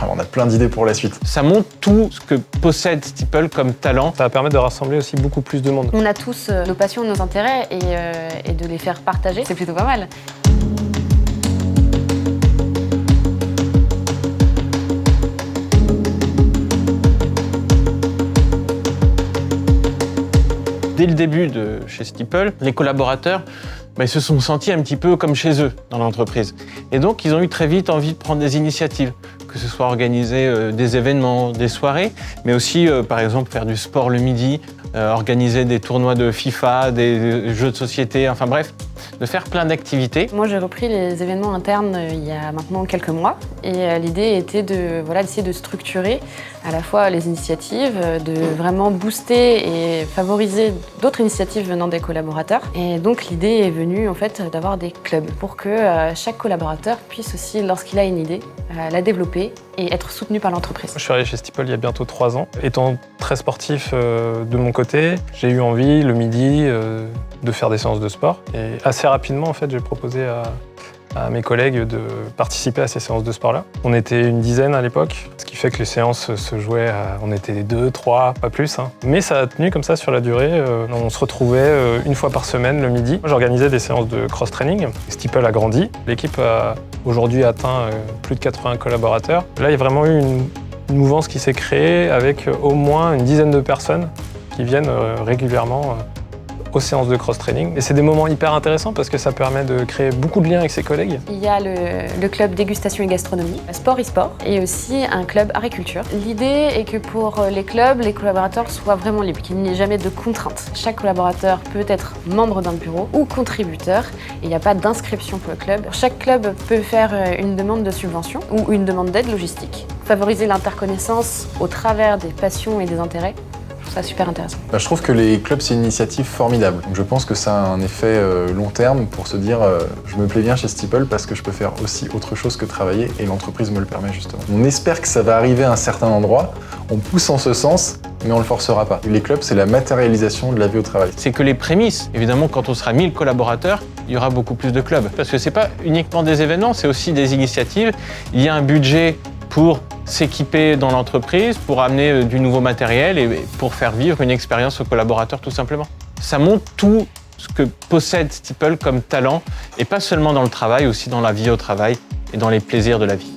On a plein d'idées pour la suite. Ça montre tout ce que possède Steeple comme talent. Ça va permettre de rassembler aussi beaucoup plus de monde. On a tous nos passions, nos intérêts et de les faire partager, c'est plutôt pas mal. Dès le début de chez Steeple, les collaborateurs ils se sont sentis un petit peu comme chez eux dans l'entreprise. Et donc, ils ont eu très vite envie de prendre des initiatives, que ce soit organiser des événements, des soirées, mais aussi, par exemple, faire du sport le midi, organiser des tournois de FIFA, des jeux de société, enfin bref, de faire plein d'activités. Moi, j'ai repris les événements internes il y a maintenant quelques mois. Et l'idée était d'essayer de structurer à la fois les initiatives, de vraiment booster et favoriser d'autres initiatives venant des collaborateurs. Et donc, l'idée est venue en fait, d'avoir des clubs pour que chaque collaborateur puisse aussi, lorsqu'il a une idée, la développer et être soutenu par l'entreprise. Je suis arrivé chez Steeple il y a bientôt 3 ans. Étant très sportif de mon côté, j'ai eu envie le midi de faire des séances de sport. Et assez rapidement, en fait, j'ai proposé à mes collègues de participer à ces séances de sport-là. On était une dizaine à l'époque, ce qui fait que les séances se jouaient on était 2, 3, pas plus. Mais ça a tenu comme ça sur la durée. On se retrouvait une fois par semaine le midi. J'organisais des séances de cross-training. Steeple a grandi. L'équipe a aujourd'hui atteint plus de 80 collaborateurs. Là, il y a vraiment eu une mouvance qui s'est créée avec au moins une dizaine de personnes qui viennent régulièrement aux séances de cross-training. Et c'est des moments hyper intéressants parce que ça permet de créer beaucoup de liens avec ses collègues. Il y a le club dégustation et gastronomie, sport e-sport, et aussi un club agriculture. L'idée est que pour les clubs, les collaborateurs soient vraiment libres, qu'il n'y ait jamais de contraintes. Chaque collaborateur peut être membre d'un bureau ou contributeur, et il n'y a pas d'inscription pour le club. Chaque club peut faire une demande de subvention ou une demande d'aide logistique. Favoriser l'interconnaissance au travers des passions et des intérêts. Ça, super intéressant. Je trouve que les clubs, c'est une initiative formidable. Donc, je pense que ça a un effet long terme pour se dire je me plais bien chez Steeple parce que je peux faire aussi autre chose que travailler et l'entreprise me le permet justement. On espère que ça va arriver à un certain endroit, on pousse en ce sens, mais on le forcera pas. Et les clubs, c'est la matérialisation de la vie au travail. C'est que les prémices, évidemment, quand on sera 1000 collaborateurs, il y aura beaucoup plus de clubs. Parce que c'est pas uniquement des événements, c'est aussi des initiatives. Il y a un budget pour s'équiper dans l'entreprise, pour amener du nouveau matériel et pour faire vivre une expérience aux collaborateurs tout simplement. Ça montre tout ce que possède Steeple comme talent, et pas seulement dans le travail, aussi dans la vie au travail et dans les plaisirs de la vie.